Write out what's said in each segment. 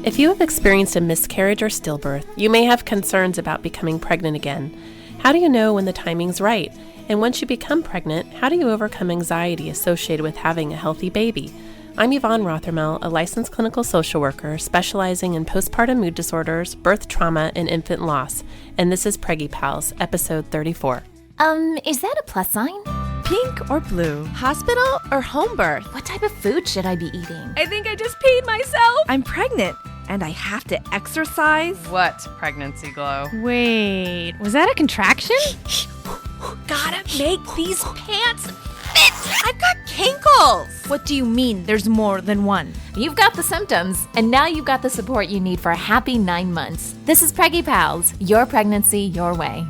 If you have experienced a miscarriage or stillbirth, you may have concerns about becoming pregnant again. How do you know when the timing's right? And once you become pregnant, how do you overcome anxiety associated with having a healthy baby? I'm Yvonne Rothermel, a licensed clinical social worker specializing in postpartum mood disorders, birth trauma, and infant loss. And this is Preggy Pals, episode 34. Is that a plus sign? Pink or blue? Hospital or home birth? What type of food should I be eating? I think I just peed myself. I'm pregnant and I have to exercise. What pregnancy glow? Wait, was that a contraction? Gotta make these pants fit. I've got kinkles. What do you mean there's more than one? You've got the symptoms, and now you've got the support you need for a happy 9 months. This is Preggy Pals, your pregnancy, your way.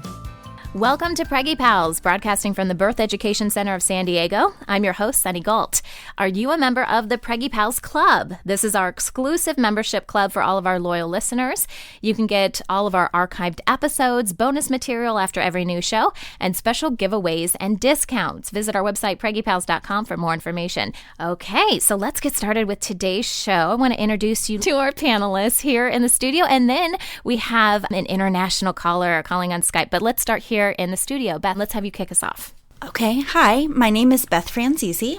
Welcome to Preggy Pals, broadcasting from the Birth Education Center of San Diego. I'm your host, Sunny Galt. Are you a member of the Preggy Pals Club? This is our exclusive membership club for all of our loyal listeners. You can get all of our archived episodes, bonus material after every new show, and special giveaways and discounts. Visit our website, preggypals.com, for more information. Okay, so let's get started with today's show. I want to introduce you to our panelists here in the studio, and then we have an international caller calling on Skype. But let's start here in the studio. Beth, let's have you kick us off. Okay. Hi, my name is Beth Franzese.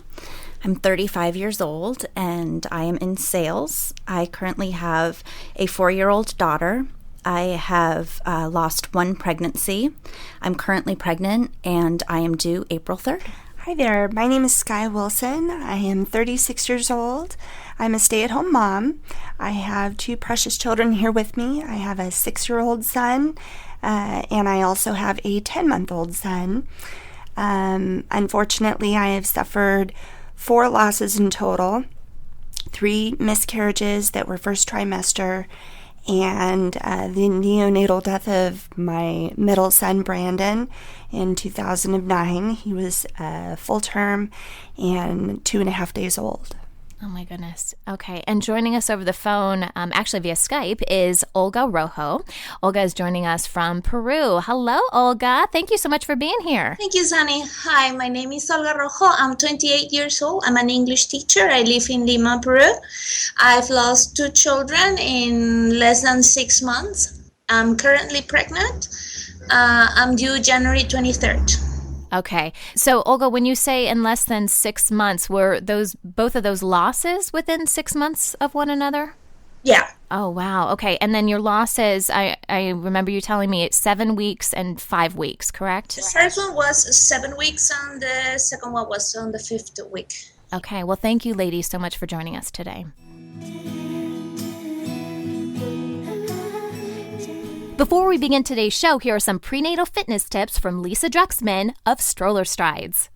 I'm 35 years old and I am in sales. I currently have a 4-year-old daughter. I have lost one pregnancy. I'm currently pregnant and I am due April 3rd. Hi there. My name is Sky Wilson. I am 36 years old. I'm a stay-at-home mom. I have 2 precious children here with me. I have a 6-year-old son, and I also have a 10-month-old son. Unfortunately, I have suffered 4 losses in total, 3 miscarriages that were first trimester, and the neonatal death of my middle son, Brandon, in 2009. He was full term and 2.5 days old. Oh my goodness. Okay. And joining us over the phone, actually via Skype, is Olga Rojo. Olga is joining us from Peru. Hello, Olga. Thank you so much for being here. Thank you, Sunny. Hi, my name is Olga Rojo. I'm 28 years old. I'm an English teacher. I live in Lima, Peru. I've lost 2 children in less than 6 months. I'm currently pregnant. I'm due January 23rd. Okay. So, Olga, when you say in less than 6 months, were both of those losses within 6 months of one another? Yeah. Oh, wow. Okay. And then your losses, I remember you telling me it's 7 weeks and 5 weeks, correct? The first one was 7 weeks and the second one was on the 5th week. Okay. Well, thank you, ladies, so much for joining us today. Before we begin today's show, here are some prenatal fitness tips from Lisa Druxman of Stroller Strides.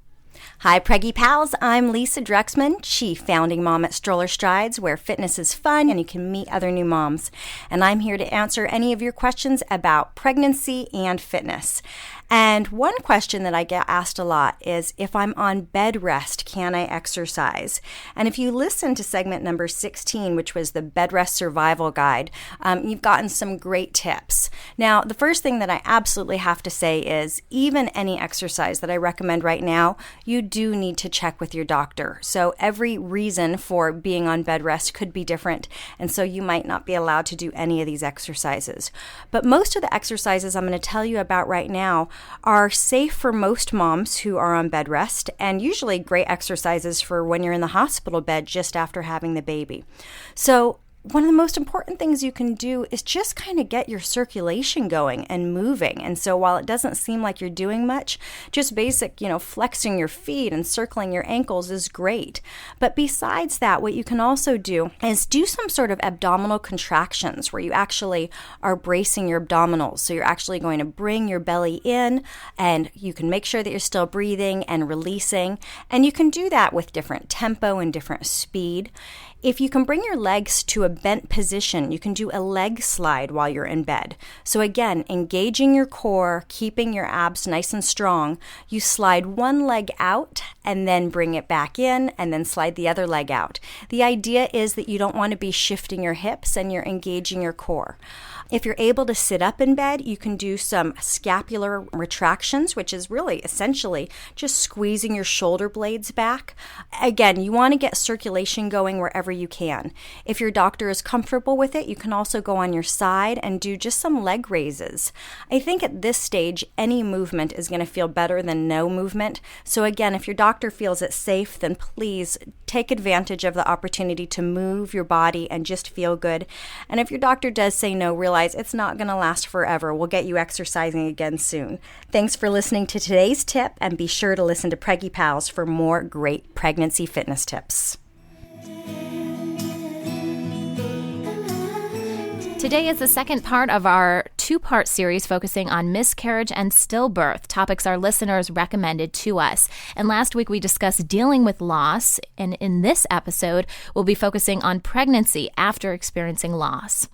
Hi, Preggy Pals. I'm Lisa Druxman, chief founding mom at Stroller Strides, where fitness is fun and you can meet other new moms. And I'm here to answer any of your questions about pregnancy and fitness. And one question that I get asked a lot is, if I'm on bed rest, can I exercise? And if you listen to segment number 16, which was the Bed Rest Survival Guide, you've gotten some great tips. Now, the first thing that I absolutely have to say is, even any exercise that I recommend right now, you do need to check with your doctor. So every reason for being on bed rest could be different, and so you might not be allowed to do any of these exercises. But most of the exercises I'm going to tell you about right now are safe for most moms who are on bed rest, and usually great exercises for when you're in the hospital bed just after having the baby. So one of the most important things you can do is just kind of get your circulation going and moving. And so while it doesn't seem like you're doing much, just basic, flexing your feet and circling your ankles is great. But besides that, what you can also do is do some sort of abdominal contractions where you actually are bracing your abdominals. So you're actually going to bring your belly in, and you can make sure that you're still breathing and releasing. And you can do that with different tempo and different speed. If you can bring your legs to a bent position, you can do a leg slide while you're in bed. So again, engaging your core, keeping your abs nice and strong, you slide one leg out and then bring it back in and then slide the other leg out. The idea is that you don't want to be shifting your hips and you're engaging your core. If you're able to sit up in bed, you can do some scapular retractions, which is really essentially just squeezing your shoulder blades back. Again, you want to get circulation going wherever you can. If your doctor is comfortable with it, you can also go on your side and do just some leg raises. I think at this stage, any movement is going to feel better than no movement. So again, if your doctor feels it's safe, then please take advantage of the opportunity to move your body and just feel good. And if your doctor does say no, realize it's not going to last forever. We'll get you exercising again soon. Thanks for listening to today's tip, and be sure to listen to Preggy Pals for more great pregnancy fitness tips. Today is the second part of our two-part series focusing on miscarriage and stillbirth, topics our listeners recommended to us. And last week we discussed dealing with loss, and in this episode we'll be focusing on pregnancy after experiencing loss.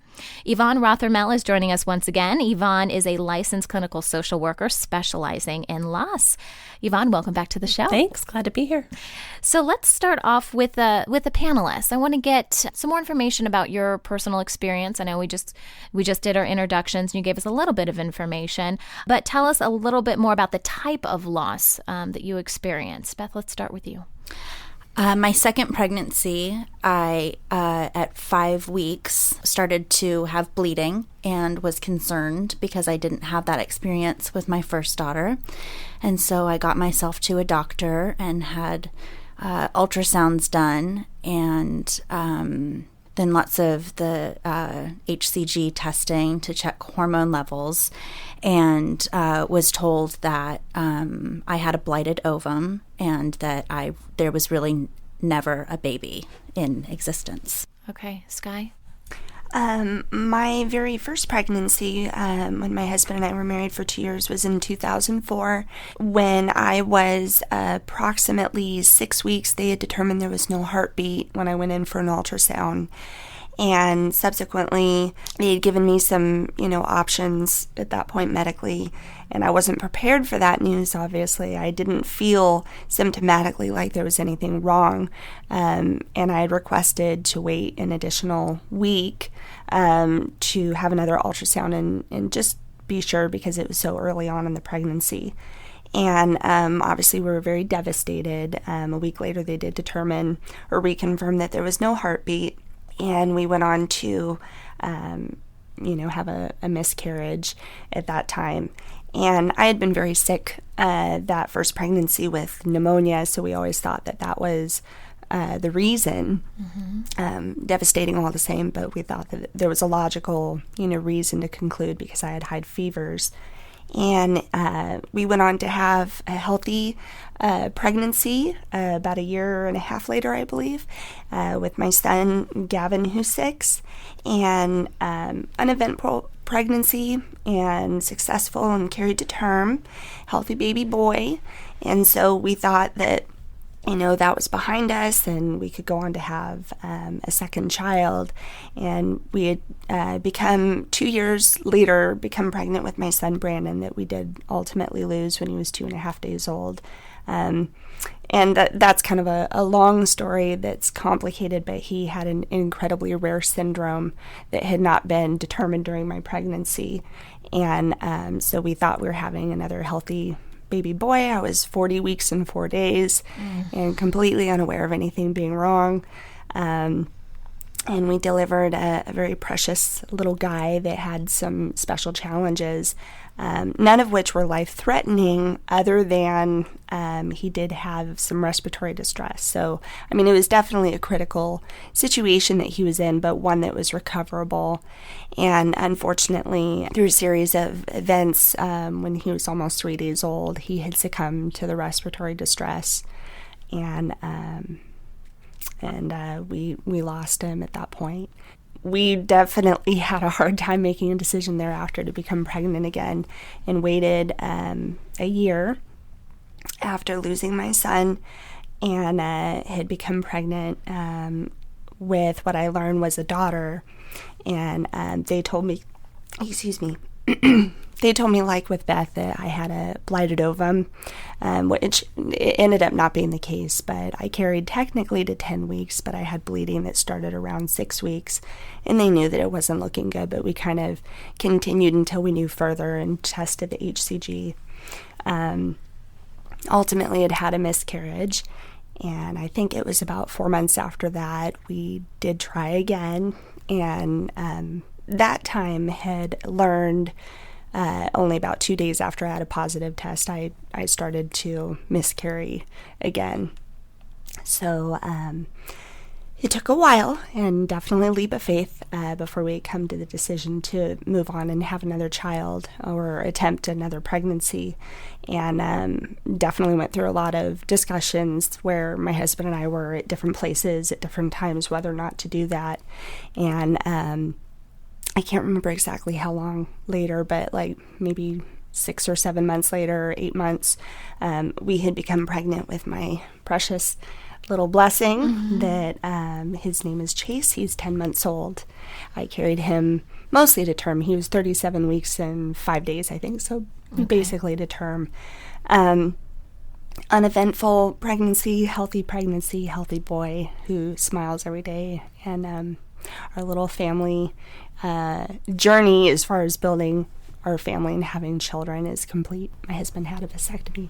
Yvonne Rothermel is joining us once again. Yvonne is a licensed clinical social worker specializing in loss. Yvonne, welcome back to the show. Thanks. Glad to be here. So let's start off with the panelists. I want to get some more information about your personal experience. I know we just did our introductions and you gave us a little bit of information, but tell us a little bit more about the type of loss that you experienced. Beth, let's start with you. My second pregnancy, I, at 5 weeks, started to have bleeding and was concerned because I didn't have that experience with my first daughter. And so I got myself to a doctor and had ultrasounds done, and then lots of the HCG testing to check hormone levels, and was told that I had a blighted ovum and that there was really never a baby in existence. Okay, Skye? My very first pregnancy, when my husband and I were married for 2 years, was in 2004. When I was approximately 6 weeks, they had determined there was no heartbeat when I went in for an ultrasound. And subsequently, they had given me some, options at that point medically, and I wasn't prepared for that news, obviously. I didn't feel symptomatically like there was anything wrong, and I had requested to wait an additional week to have another ultrasound and just be sure, because it was so early on in the pregnancy. And obviously we were very devastated. A week later, they did determine or reconfirm that there was no heartbeat. And we went on to, have a miscarriage at that time. And I had been very sick that first pregnancy with pneumonia, so we always thought that was the reason. Devastating all the same, but we thought that there was a logical, reason to conclude, because I had high fevers. And we went on to have a healthy pregnancy about a year and a half later, I believe, with my son, Gavin, who's 6, and uneventful pregnancy and successful and carried to term, healthy baby boy. And so we thought that, that was behind us and we could go on to have a second child. And we had become 2 years later, become pregnant with my son, Brandon, that we did ultimately lose when he was 2.5 days old. And that's kind of a long story that's complicated, but he had an incredibly rare syndrome that had not been determined during my pregnancy. And so we thought we were having another healthy baby boy. I was 40 weeks and 4 days and completely unaware of anything being wrong. And we delivered a very precious little guy that had some special challenges, none of which were life-threatening, other than he did have some respiratory distress. So, it was definitely a critical situation that he was in, but one that was recoverable. And unfortunately, through a series of events, when he was almost 3 days old, he had succumbed to the respiratory distress, and we lost him at that point. We definitely had a hard time making a decision thereafter to become pregnant again, and waited a year after losing my son, and had become pregnant with what I learned was a daughter. And they told me, they told me, like with Beth, that I had a blighted ovum, which it ended up not being the case, but I carried technically to 10 weeks, but I had bleeding that started around 6 weeks, and they knew that it wasn't looking good, but we kind of continued until we knew further and tested the HCG. Ultimately, it had a miscarriage, And I think it was about 4 months after that we did try again. And that time had learned only about 2 days after I had a positive test, I started to miscarry again. So it took a while and definitely a leap of faith before we come to the decision to move on and have another child or attempt another pregnancy. And definitely went through a lot of discussions where my husband and I were at different places at different times whether or not to do that. And I can't remember exactly how long later, but like maybe 6 or 7 months later, 8 months, we had become pregnant with my precious little blessing that his name is Chase. He's 10 months old. I carried him mostly to term. He was 37 weeks and 5 days, I think, so basically to term. Uneventful pregnancy, healthy boy who smiles every day. And our little family journey as far as building our family and having children is complete. My husband had a vasectomy.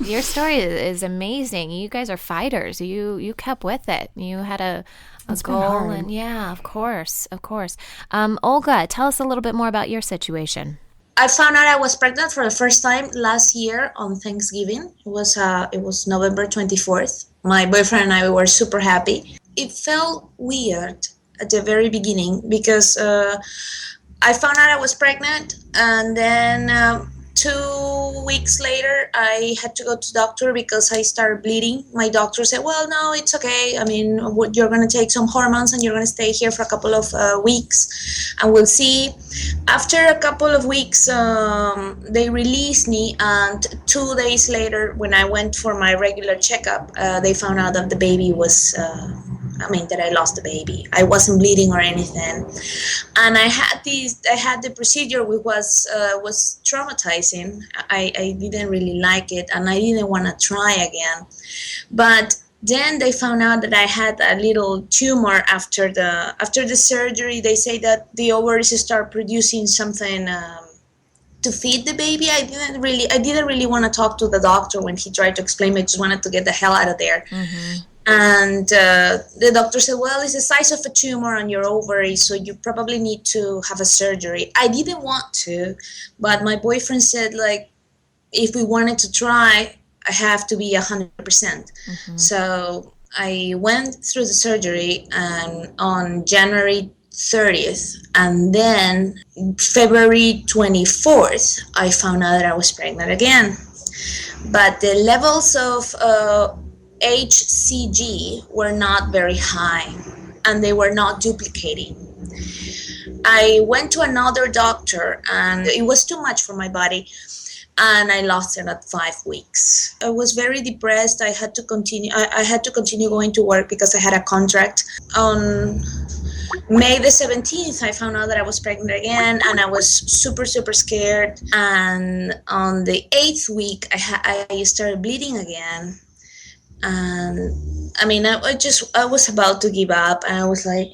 Your story is amazing. You guys are fighters. You kept with it. You had a goal, and yeah, of course. Olga, tell us a little bit more about your situation. I found out I was pregnant for the first time last year on Thanksgiving. It was November 24th. My boyfriend and I were super happy. It felt weird at the very beginning because I found out I was pregnant, and then 2 weeks later I had to go to the doctor because I started bleeding. My doctor said, well, no, it's okay. I mean, you're going to take some hormones and you're going to stay here for a couple of weeks and we'll see. After a couple of weeks, they released me, and 2 days later when I went for my regular checkup, they found out that the baby was... that I lost the baby. I wasn't bleeding or anything, and I had the procedure, which was traumatizing. I didn't really like it, and I didn't want to try again. But then they found out that I had a little tumor after the surgery. They say that the ovaries start producing something to feed the baby. I didn't really want to talk to the doctor when he tried to explain. I just wanted to get the hell out of there. And the doctor said, well, it's the size of a tumor on your ovary, so you probably need to have a surgery. I didn't want to, but my boyfriend said, like, if we wanted to try, I have to be 100%. So I went through the surgery on January 30th, and then February 24th, I found out that I was pregnant again. But the levels of HCG were not very high, and they were not duplicating. I went to another doctor, and it was too much for my body, and I lost it at 5 weeks. I was very depressed. I had to continue going to work because I had a contract. On May the 17th, I found out that I was pregnant again, and I was super, super scared. And on the 8th week, I started bleeding again. And I mean, I was about to give up, and I was like,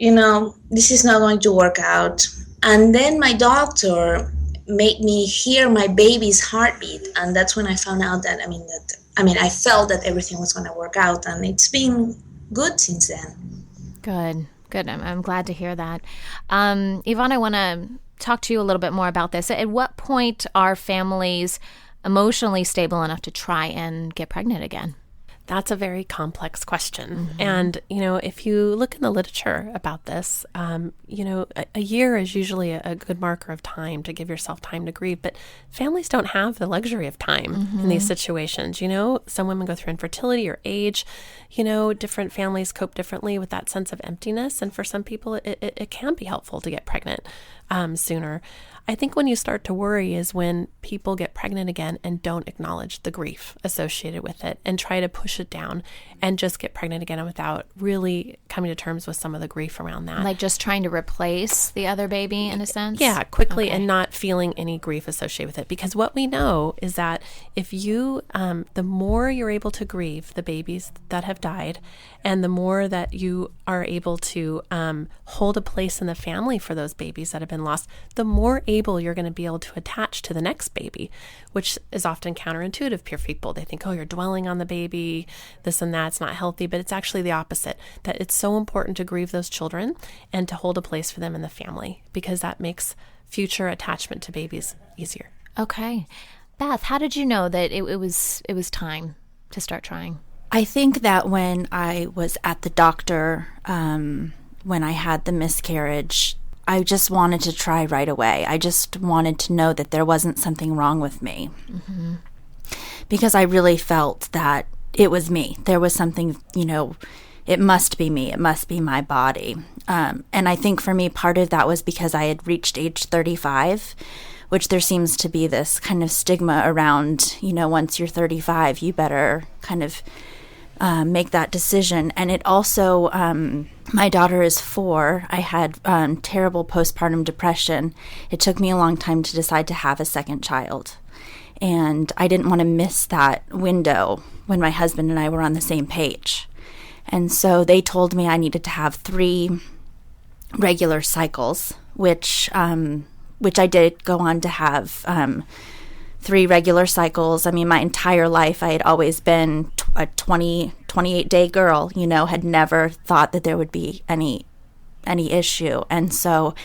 this is not going to work out. And then my doctor made me hear my baby's heartbeat, and that's when I found out that I felt that everything was going to work out, and it's been good since then. Good. I'm glad to hear that. Yvonne, I want to talk to you a little bit more about this. At what point are families emotionally stable enough to try and get pregnant again? That's a very complex question. And, if you look in the literature about this, a year is usually a good marker of time to give yourself time to grieve. But families don't have the luxury of time in these situations. Some women go through infertility or age. Different families cope differently with that sense of emptiness. And for some people, it can be helpful to get pregnant sooner. I think when you start to worry is when people get pregnant again and don't acknowledge the grief associated with it and try to push it down and just get pregnant again without really coming to terms with some of the grief around that. Like just trying to replace the other baby in a sense? Yeah, quickly, and not feeling any grief associated with it. Because what we know is that if you, the more you're able to grieve the babies that have died, and the more that you are able to hold a place in the family for those babies that have been lost, the more able you're going to be able to attach to the next baby, which is often counterintuitive for people. They think, oh, you're dwelling on the baby, this and that, it's not healthy, but it's actually the opposite, that it's so important to grieve those children and to hold a place for them in the family, because that makes future attachment to babies easier. Okay. Beth, how did you know that it was time to start trying? I think that when I was at the doctor, when I had the miscarriage, I just wanted to try right away. I just wanted to know that there wasn't something wrong with me. Mm-hmm. Because I really felt that it was me. There was something, it must be me. It must be my body. And I think for me, part of that was because I had reached age 35, which there seems to be this kind of stigma around, once you're 35, you better kind of make that decision. And it also, my daughter is 4. I had terrible postpartum depression. It took me a long time to decide to have a second child. And I didn't want to miss that window when my husband and I were on the same page. And so they told me I needed to have 3 regular cycles, which I did go on to have 3 regular cycles. I mean, my entire life I had always been a 28-day girl, had never thought that there would be any issue. And so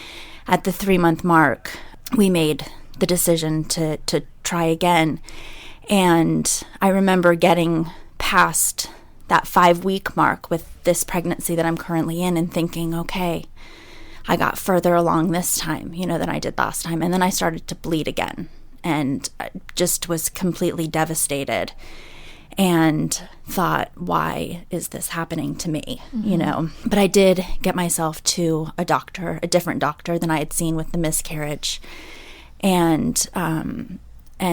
at the 3-month mark, we made the decision to try again. And I remember getting past that 5-week mark with this pregnancy that I'm currently in and thinking, okay, I got further along this time, than I did last time. And then I started to bleed again and just was completely devastated and thought, why is this happening to me? Mm-hmm. But I did get myself to a doctor, a different doctor than I had seen with the miscarriage, and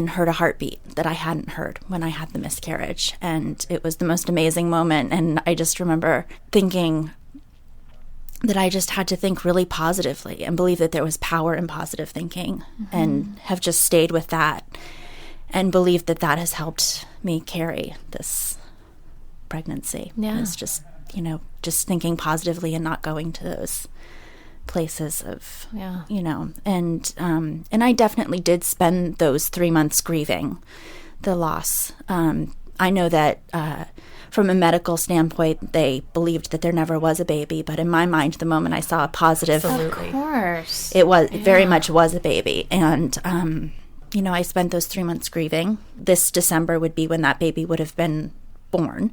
heard a heartbeat that I hadn't heard when I had the miscarriage. And it was the most amazing moment. And I just remember thinking that I just had to think really positively and believe that there was power in positive thinking, and have just stayed with that and believed that that has helped me carry this pregnancy. Yeah. It's just, just thinking positively and not going to those places of, and I definitely did spend those 3 months grieving the loss. I know that from a medical standpoint, they believed that there never was a baby, but in my mind, the moment I saw a positive, of course, it was very much was a baby. And I spent those 3 months grieving. This December would be when that baby would have been born.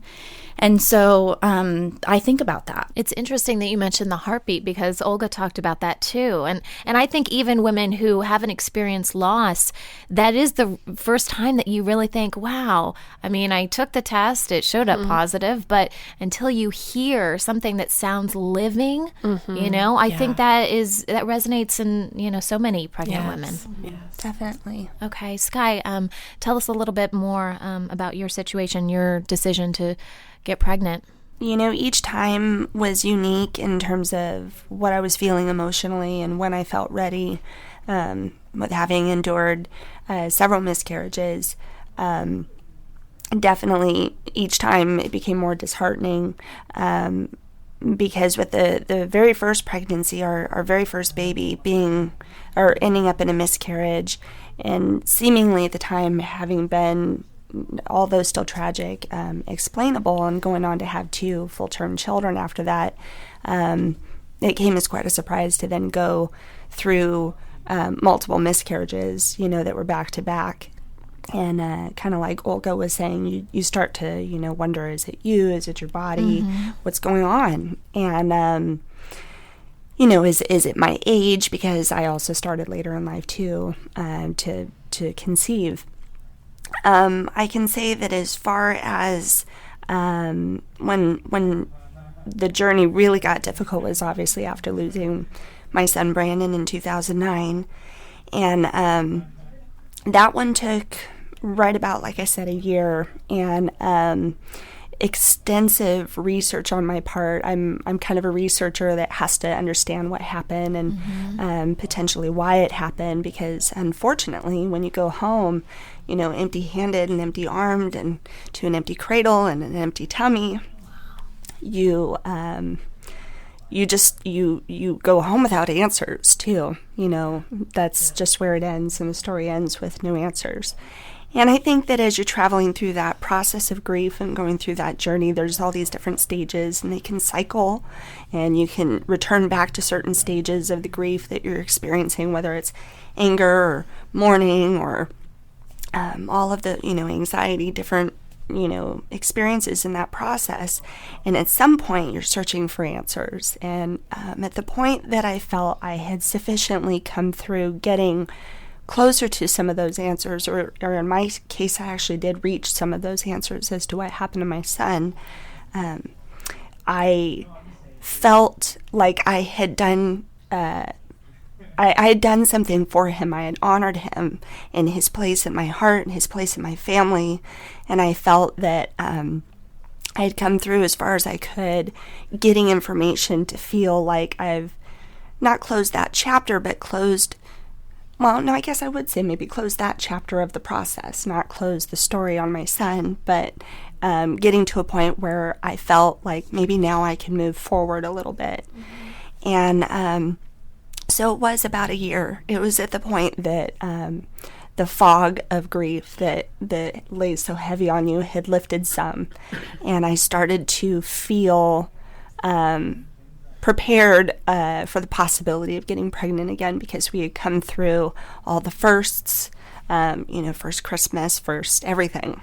And so I think about that. It's interesting that you mentioned the heartbeat, because Olga talked about that too. And I think even women who haven't experienced loss, that is the first time that you really think, wow, I mean, I took the test, it showed up positive, but until you hear something that sounds living, I think that resonates in, so many pregnant women. Yes, definitely. Okay, Sky, tell us a little bit more about your situation, your decision to get pregnant. Each time was unique in terms of what I was feeling emotionally and when I felt ready. With having endured several miscarriages, definitely each time it became more disheartening, because with the very first pregnancy, our very first baby ending up in a miscarriage, and seemingly at the time having been, although still tragic, explainable, and going on to have 2 full-term children after that, it came as quite a surprise to then go through multiple miscarriages, that were back to back. And kind of like Olga was saying, you start to, wonder, is it you? Is it your body? What's going on? And, is it my age? Because I also started later in life too, to conceive. I can say that as far as when the journey really got difficult was obviously after losing my son Brandon in 2009, and that one took right about, like I said, a year, and extensive research on my part. I'm kind of a researcher that has to understand what happened and potentially why it happened, because unfortunately when you go home, empty-handed and empty-armed and to an empty cradle and an empty tummy, you go home without answers too. That's just where it ends, and the story ends with no answers. And I think that as you're traveling through that process of grief and going through that journey, there's all these different stages, and they can cycle, and you can return back to certain stages of the grief that you're experiencing, whether it's anger or mourning or all of the, anxiety, different, experiences in that process. And at some point, you're searching for answers. And at the point that I felt I had sufficiently come through getting closer to some of those answers, or in my case, I actually did reach some of those answers as to what happened to my son. I felt like I had done, I had done something for him. I had honored him in his place in my heart and his place in my family, and I felt that I had come through as far as I could, getting information to feel like I've not closed that chapter, but closed. Well, no, I guess I would say maybe close that chapter of the process, not close the story on my son, but getting to a point where I felt like maybe now I can move forward a little bit. Mm-hmm. And so it was about a year. It was at the point that the fog of grief that lays so heavy on you had lifted some, and I started to feel prepared for the possibility of getting pregnant again, because we had come through all the firsts, first Christmas, first everything,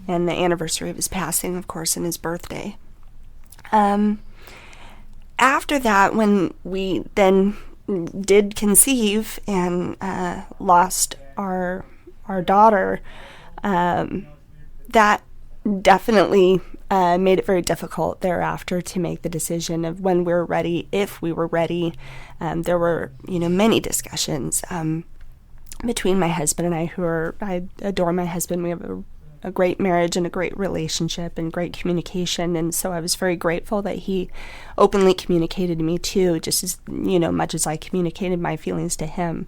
and the anniversary of his passing, of course, and his birthday. After that, when we then did conceive and lost our daughter, that definitely made it very difficult thereafter to make the decision of when we were ready, if we were ready. There were, many discussions between my husband and I adore my husband. We have a great marriage and a great relationship and great communication, and so I was very grateful that he openly communicated to me too, just as, much as I communicated my feelings to him.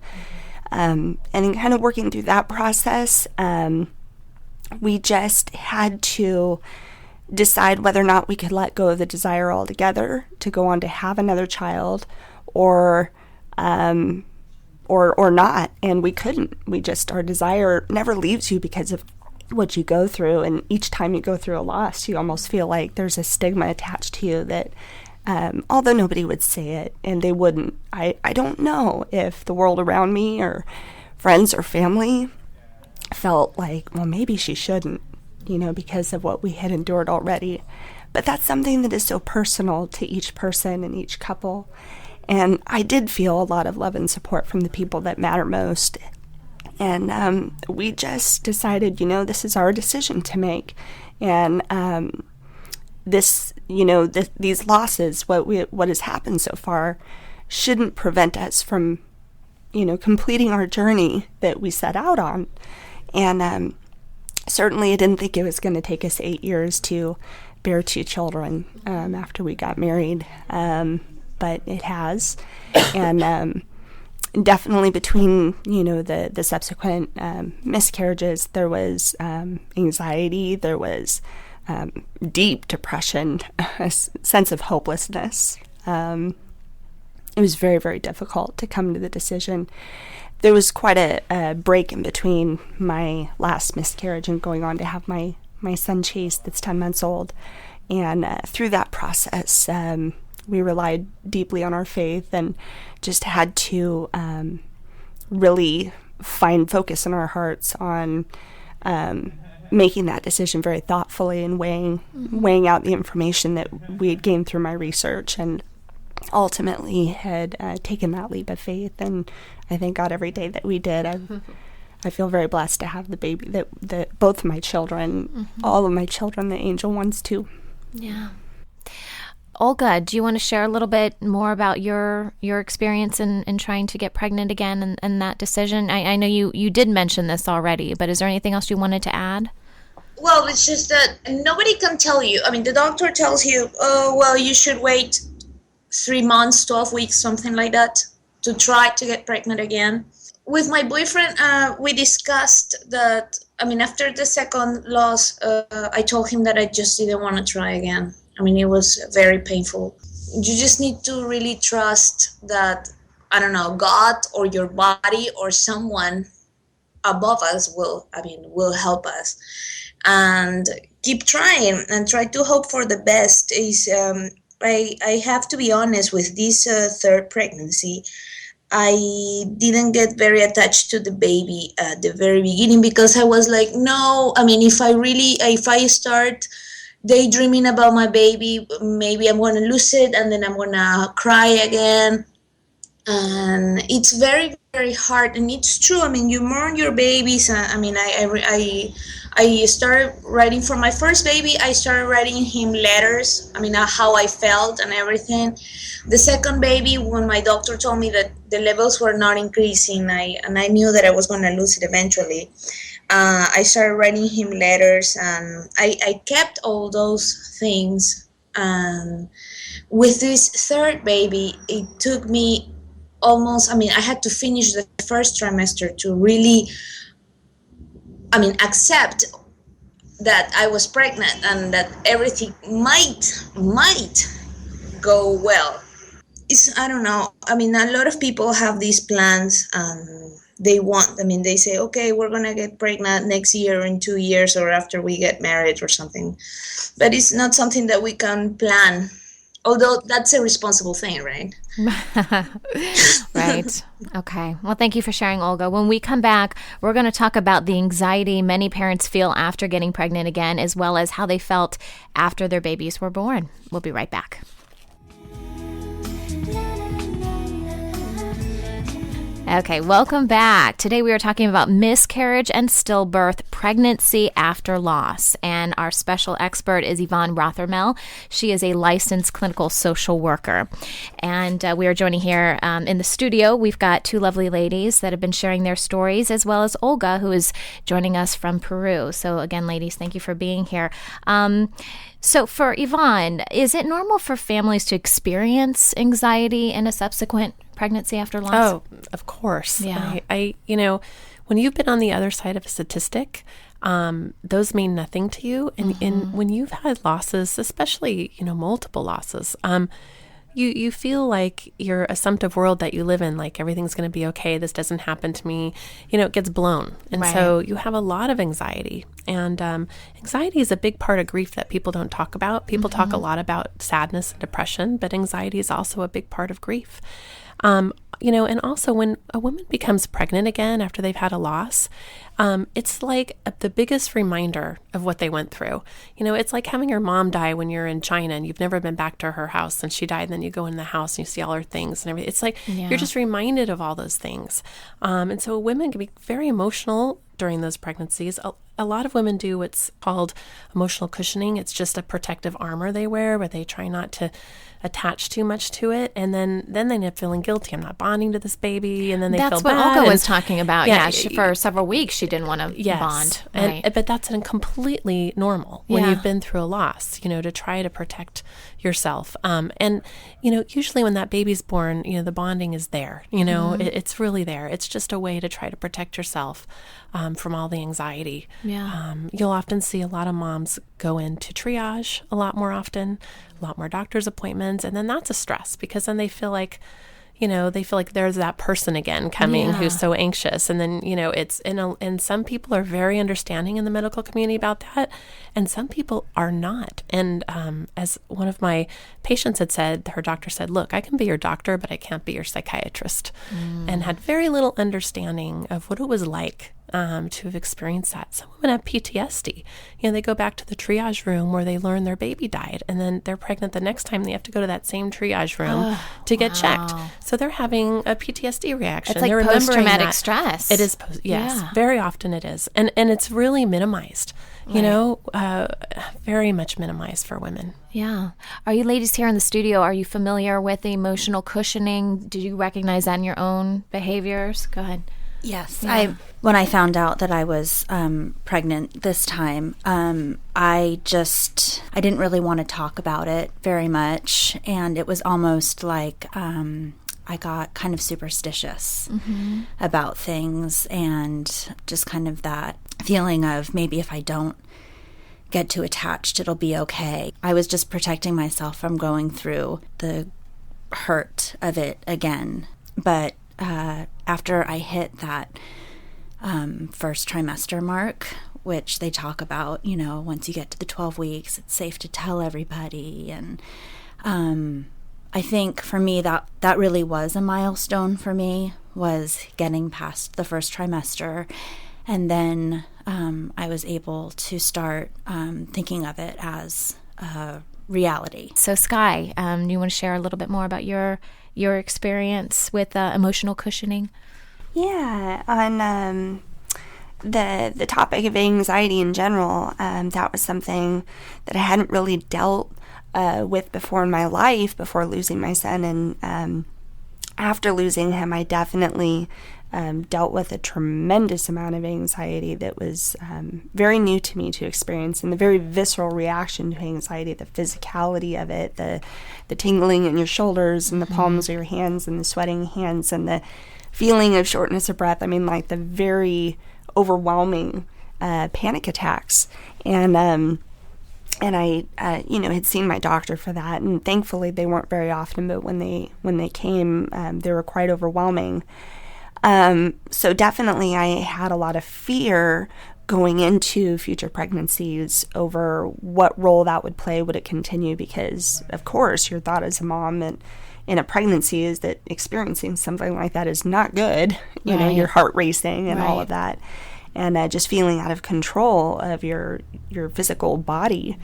And in kind of working through that process, we just had to decide whether or not we could let go of the desire altogether to go on to have another child, or not. And we couldn't. Our desire never leaves you because of what you go through. And each time you go through a loss, you almost feel like there's a stigma attached to you that, although nobody would say it, and they wouldn't, I don't know if the world around me or friends or family felt like, well, maybe she shouldn't, because of what we had endured already. But that's something that is so personal to each person and each couple. And I did feel a lot of love and support from the people that matter most. And we just decided, this is our decision to make. And these losses, what has happened so far, shouldn't prevent us from, completing our journey that we set out on. And certainly I didn't think it was going to take us 8 years to bear 2 children after we got married, but it has. And definitely between, the subsequent miscarriages, there was anxiety, there was deep depression, a sense of hopelessness. It was very, very difficult to come to the decision. There was quite a break in between my last miscarriage and going on to have my son Chase, that's 10 months old. And through that process, we relied deeply on our faith and just had to really find focus in our hearts on making that decision very thoughtfully and weighing out the information that we had gained through my research, and ultimately had taken that leap of faith. And I thank God every day that we did. I feel very blessed to have the baby, that both of my children, all of my children, the angel ones too. Yeah. Olga, do you want to share a little bit more about your experience in trying to get pregnant again and that decision? I know you did mention this already, but is there anything else you wanted to add? Well, it's just that nobody can tell you. I mean, the doctor tells you, oh, well, you should wait 3 months, 12 weeks, something like that, to try to get pregnant again. With my boyfriend, we discussed that, after the second loss, I told him that I just didn't want to try again. It was very painful. You just need to really trust that, God or your body or someone above us will help us. And keep trying and try to hope for the best. I have to be honest, with this third pregnancy, I didn't get very attached to the baby at the very beginning, because I was like, no, if I start daydreaming about my baby, maybe I'm going to lose it and then I'm going to cry again. And it's very, very hard. And it's true. You mourn your babies. I started writing for my first baby. I started writing him letters. How I felt and everything. The second baby, when my doctor told me that the levels were not increasing, I knew that I was going to lose it eventually. I started writing him letters, and I kept all those things. And with this third baby, it took me almost, I had to finish the first trimester to really, accept that I was pregnant and that everything might go well. I don't know. A lot of people have these plans and they say, okay, we're going to get pregnant next year, in 2 years, or after we get married or something. But it's not something that we can plan. Although that's a responsible thing, right? Right. Okay. Well, thank you for sharing, Olga. When we come back, we're going to talk about the anxiety many parents feel after getting pregnant again, as well as how they felt after their babies were born. We'll be right back. Okay, welcome back. Today we are talking about miscarriage and stillbirth, pregnancy after loss. And our special expert is Yvonne Rothermel. She is a licensed clinical social worker. And we are joining here in the studio. We've got two lovely ladies that have been sharing their stories, as well as Olga, who is joining us from Peru. So again, ladies, thank you for being here. So for Yvonne, is it normal for families to experience anxiety in a subsequent pregnancy after loss? Oh, of course. Yeah. I when you've been on the other side of a statistic, those mean nothing to you. And when you've had losses, especially, multiple losses, you feel like your assumptive world that you live in, like everything's going to be okay, this doesn't happen to me, it gets blown. And Right. So you have a lot of anxiety. And anxiety is a big part of grief that people don't talk about. People talk a lot about sadness and depression, but anxiety is also a big part of grief. And also when a woman becomes pregnant again after they've had a loss, it's like the biggest reminder of what they went through. It's like having your mom die when you're in China and you've never been back to her house and she died, and then you go in the house and you see all her things and everything. It's like you're just reminded of all those things. And so women can be very emotional during those pregnancies. A lot of women do what's called emotional cushioning. It's just a protective armor they wear where they try not to attach too much to it, and then they end up feeling guilty. I'm not bonding to this baby, and then they feel bad. That's what Olga was talking about. Yeah, For several weeks she didn't want to bond. Right. But that's completely normal when you've been through a loss, to try to protect yourself. And usually when that baby's born, the bonding is there. It's really there. It's just a way to try to protect yourself from all the anxiety. Yeah. You'll often see a lot of moms go into triage a lot more often, a lot more doctor's appointments, and then that's a stress because then they feel like, there's that person again coming who's so anxious. And then, and some people are very understanding in the medical community about that, and some people are not. And as one of my patients had said, her doctor said, look, I can be your doctor, but I can't be your psychiatrist, and had very little understanding of what it was like to have experienced that. Some women have PTSD. They go back to the triage room where they learn their baby died, and then they're pregnant the next time. They have to go to that same triage room to get checked. So they're having a PTSD reaction. It's like post-traumatic stress. It is. Very often it is, and it's really minimized. Very much minimized for women. Yeah. Are you ladies here in the studio, are you familiar with the emotional cushioning? Do you recognize that in your own behaviors? Go ahead. Yes. Yeah. When I found out that I was pregnant this time, I didn't really want to talk about it very much. And it was almost like I got kind of superstitious about things, and just kind of that feeling of maybe if I don't get too attached, it'll be okay. I was just protecting myself from going through the hurt of it again. But after I hit that first trimester mark, which they talk about, once you get to the 12 weeks, it's safe to tell everybody. And I think for me, that really was a milestone for me, was getting past the first trimester. And then I was able to start thinking of it as a reality. So Sky, do you want to share a little bit more about your experience with emotional cushioning? Yeah, on the topic of anxiety in general, that was something that I hadn't really dealt with before in my life, before losing my son. And after losing him, I definitely dealt with a tremendous amount of anxiety that was very new to me to experience, and the very visceral reaction to anxiety, the physicality of it, the tingling in your shoulders and the palms of your hands and the sweating hands and the feeling of shortness of breath. I mean, like the very overwhelming panic attacks. And I had seen my doctor for that, and thankfully they weren't very often, but when they came, they were quite overwhelming. So definitely I had a lot of fear going into future pregnancies over what role that would play. Would it continue? Because, of course, your thought as a mom and in a pregnancy is that experiencing something like that is not good. You know, your heart racing and all of that. And just feeling out of control of your physical body.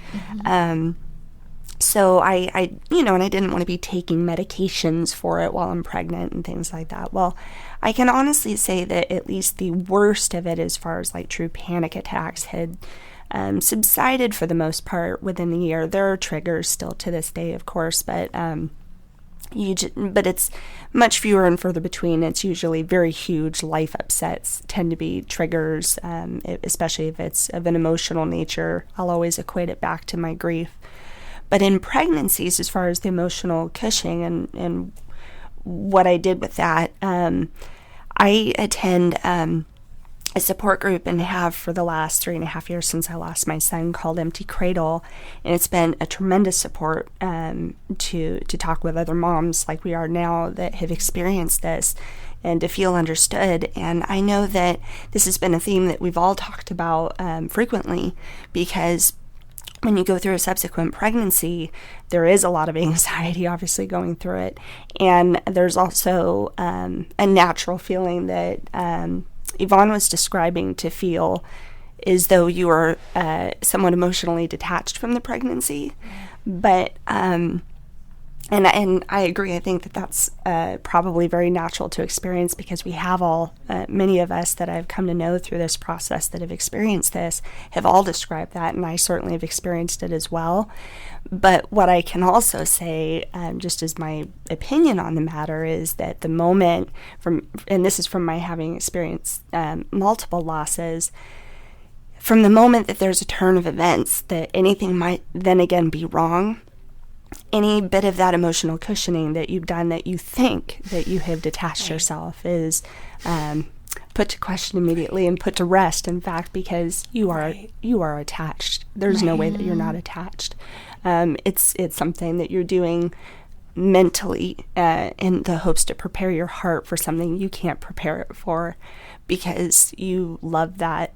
So I and I didn't want to be taking medications for it while I'm pregnant and things like that. Well, I can honestly say that at least the worst of it, as far as like true panic attacks, had subsided for the most part within the year. There are triggers still to this day, of course, but it's much fewer and further between. It's usually very huge life upsets tend to be triggers, especially if it's of an emotional nature. I'll always equate it back to my grief. But in pregnancies, as far as the emotional cushioning and what I did with that, I attend a support group and have for the last 3.5 years since I lost my son, called Empty Cradle. And it's been a tremendous support to talk with other moms like we are now that have experienced this and to feel understood. And I know that this has been a theme that we've all talked about frequently, because when you go through a subsequent pregnancy, there is a lot of anxiety, obviously, going through it. And there's also a natural feeling that Yvonne was describing, to feel as though you are somewhat emotionally detached from the pregnancy. But and I agree. I think that that's probably very natural to experience, because we have all, many of us that I've come to know through this process that have experienced this have all described that, and I certainly have experienced it as well. But what I can also say, just as my opinion on the matter, is that the moment and this is from my having experienced multiple losses, from the moment that there's a turn of events that anything might then again be wrong, any bit of that emotional cushioning that you've done, that you think that you have detached yourself, is put to question immediately and put to rest, in fact, because you are attached. There's no way that you're not attached. It's something that you're doing mentally in the hopes to prepare your heart for something you can't prepare it for, because you love that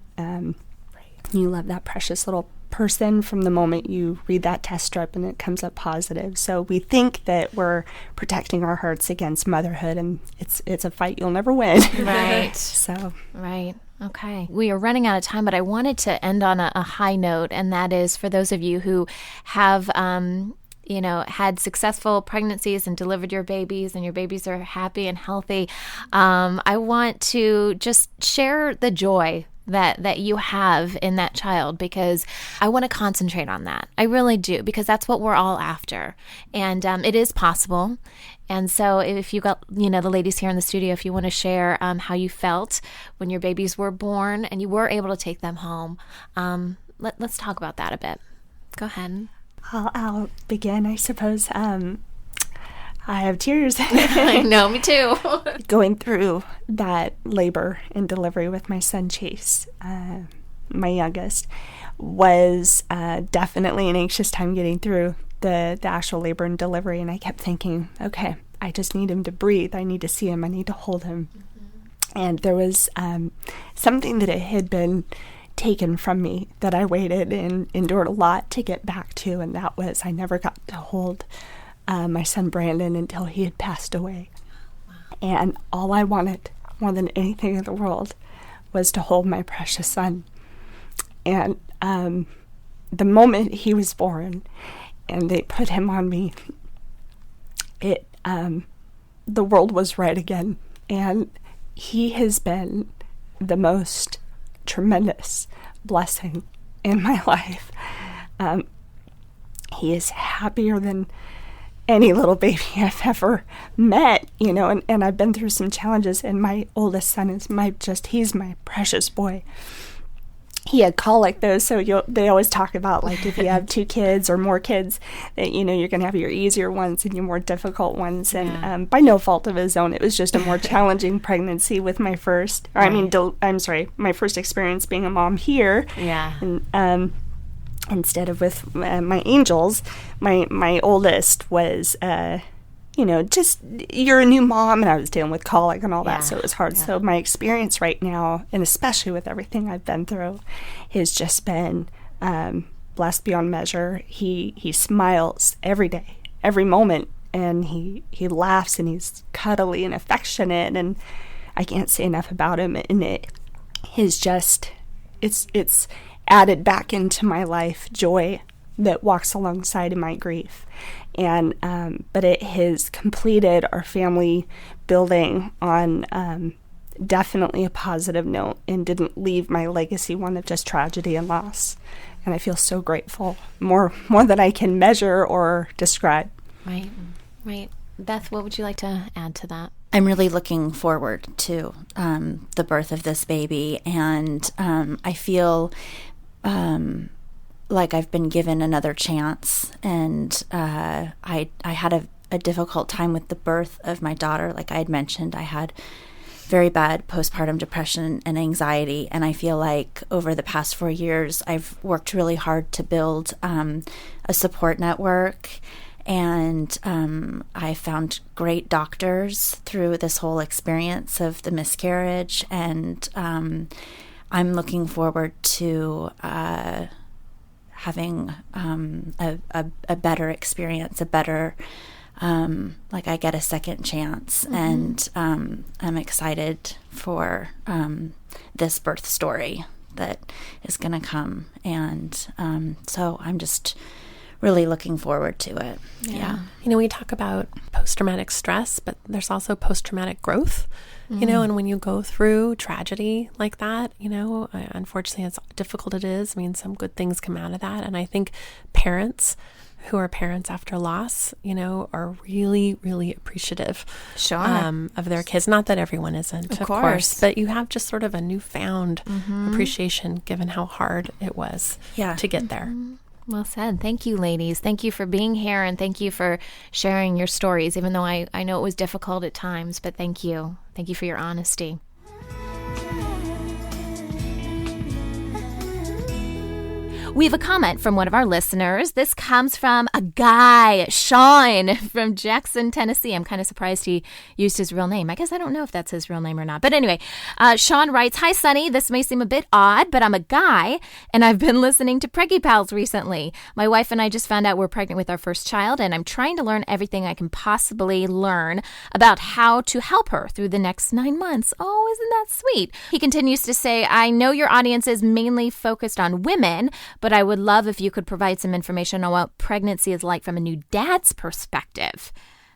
precious little person from the moment you read that test strip and it comes up positive. So we think that we're protecting our hearts against motherhood, and it's a fight you'll never win. Right. Okay. We are running out of time, but I wanted to end on a high note, and that is for those of you who have had successful pregnancies and delivered your babies, and your babies are happy and healthy. I want to just share the joy that you have in that child, because I want to concentrate on that. I really do, because that's what we're all after. And it is possible. And so if you got, the ladies here in the studio, if you want to share how you felt when your babies were born and you were able to take them home, let's talk about that a bit. Go ahead. I'll begin, I suppose. I have tears. I know, me too. Going through that labor and delivery with my son Chase, my youngest, was definitely an anxious time getting through the actual labor and delivery. And I kept thinking, okay, I just need him to breathe. I need to see him. I need to hold him. And there was something that it had been taken from me that I waited and endured a lot to get back to, and that was I never got to hold my son Brandon until he had passed away. And all I wanted, more than anything in the world, was to hold my precious son. And the moment he was born and they put him on me, the world was right again. And he has been the most tremendous blessing in my life. He is happier than any little baby I've ever met, and I've been through some challenges, and my oldest son is he's my precious boy. He had colic though, so they always talk about, like, if you have 2 kids or more kids, that, you're going to have your easier ones and your more difficult ones. And by no fault of his own, it was just a more challenging pregnancy with my first, my first experience being a mom here. Yeah. And instead of with my angels, my oldest was, just, you're a new mom, and I was dealing with colic and all that, so it was hard. So my experience right now, and especially with everything I've been through, has just been blessed beyond measure. He smiles every day, every moment, and he laughs, and he's cuddly and affectionate, and I can't say enough about him. And it is just, it's added back into my life joy that walks alongside of my grief. And but it has completed our family building on definitely a positive note, and didn't leave my legacy one of just tragedy and loss. And I feel so grateful, more than I can measure or describe. Right. Beth, what would you like to add to that? I'm really looking forward to the birth of this baby, and I feel like I've been given another chance. And I had a difficult time with the birth of my daughter. Like I had mentioned, I had very bad postpartum depression and anxiety, and I feel like over the past 4 years I've worked really hard to build a support network, and I found great doctors through this whole experience of the miscarriage, and I'm looking forward to having a better experience, a better, like I get a second chance. And I'm excited for this birth story that is going to come. And so I'm just really looking forward to it. Yeah. We talk about post-traumatic stress, but there's also post-traumatic growth. And when you go through tragedy like that, unfortunately, as difficult it is, some good things come out of that. And I think parents who are parents after loss, are really, really appreciative of their kids. Not that everyone isn't, of course, but you have just sort of a newfound appreciation given how hard it was to get there. Well said. Thank you, ladies. Thank you for being here, and thank you for sharing your stories, even though I know it was difficult at times, but thank you. Thank you for your honesty. We have a comment from one of our listeners. This comes from a guy, Sean, from Jackson, Tennessee. I'm kind of surprised he used his real name. I guess I don't know if that's his real name or not. But anyway, Sean writes, "Hi, Sunny. This may seem a bit odd, but I'm a guy, and I've been listening to Preggy Pals recently. My wife and I just found out we're pregnant with our first child, and I'm trying to learn everything I can possibly learn about how to help her through the next 9 months." Oh, isn't that sweet? He continues to say, "I know your audience is mainly focused on women, but I would love if you could provide some information on what pregnancy is like from a new dad's perspective.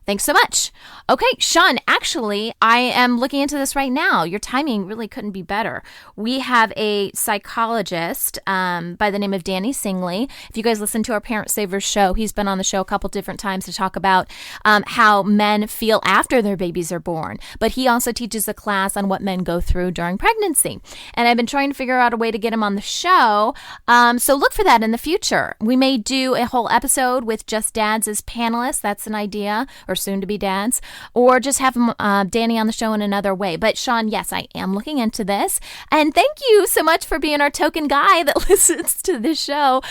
Thanks so much." Okay, Sean, actually, I am looking into this right now. Your timing really couldn't be better. We have a psychologist by the name of Danny Singley. If you guys listen to our Parent Savers show, he's been on the show a couple different times to talk about how men feel after their babies are born. But he also teaches a class on what men go through during pregnancy. And I've been trying to figure out a way to get him on the show. So look for that in the future. We may do a whole episode with just dads as panelists. That's an idea. or soon-to-be dads, or just have Danny on the show in another way. But Sean, yes, I am looking into this. And thank you so much for being our token guy that listens to this show.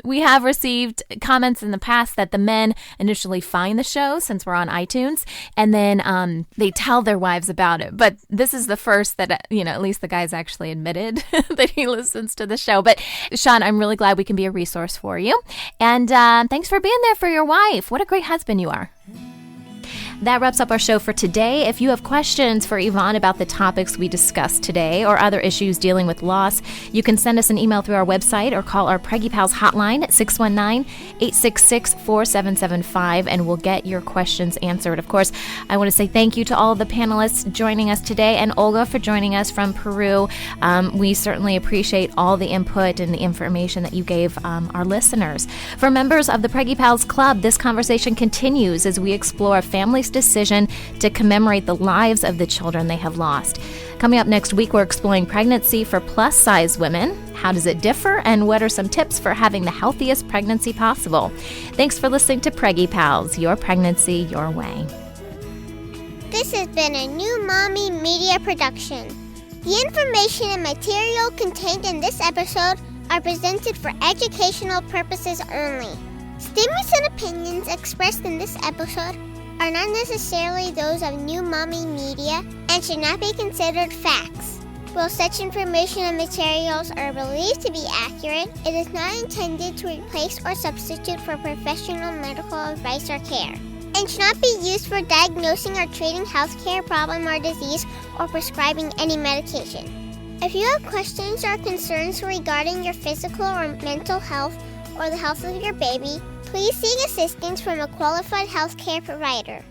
We have received comments in the past that the men initially find the show since we're on iTunes, and then they tell their wives about it. But this is the first that, at least the guy's actually admitted that he listens to the show. But Sean, I'm really glad we can be a resource for you. And thanks for being there for your wife. What a great husband you are. That wraps up our show for today. If you have questions for Yvonne about the topics we discussed today or other issues dealing with loss, you can send us an email through our website or call our Preggy Pals hotline at 619-866-4775, and we'll get your questions answered. Of course, I want to say thank you to all of the panelists joining us today, and Olga for joining us from Peru. We certainly appreciate all the input and the information that you gave our listeners. For members of the Preggy Pals Club, this conversation continues as we explore a family's decision to commemorate the lives of the children they have lost. Coming up next week, we're exploring pregnancy for plus-size women. How does it differ, and what are some tips for having the healthiest pregnancy possible? Thanks for listening to Preggy Pals, your pregnancy, your way. This has been a New Mommy Media production. The information and material contained in this episode are presented for educational purposes only. Statements and opinions expressed in this episode are not necessarily those of New Mommy Media and should not be considered facts. While such information and materials are believed to be accurate, it is not intended to replace or substitute for professional medical advice or care, and should not be used for diagnosing or treating healthcare problem or disease or prescribing any medication. If you have questions or concerns regarding your physical or mental health or the health of your baby, please seek assistance from a qualified healthcare provider.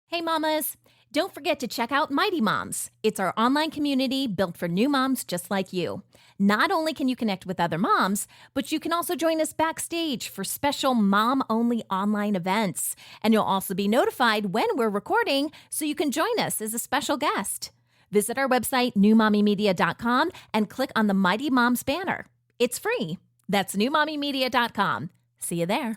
Hey mamas, don't forget to check out Mighty Moms. It's our online community built for new moms just like you. Not only can you connect with other moms, but you can also join us backstage for special mom-only online events. And you'll also be notified when we're recording so you can join us as a special guest. Visit our website, newmommymedia.com, and click on the Mighty Moms banner. It's free. That's newmommymedia.com. See you there.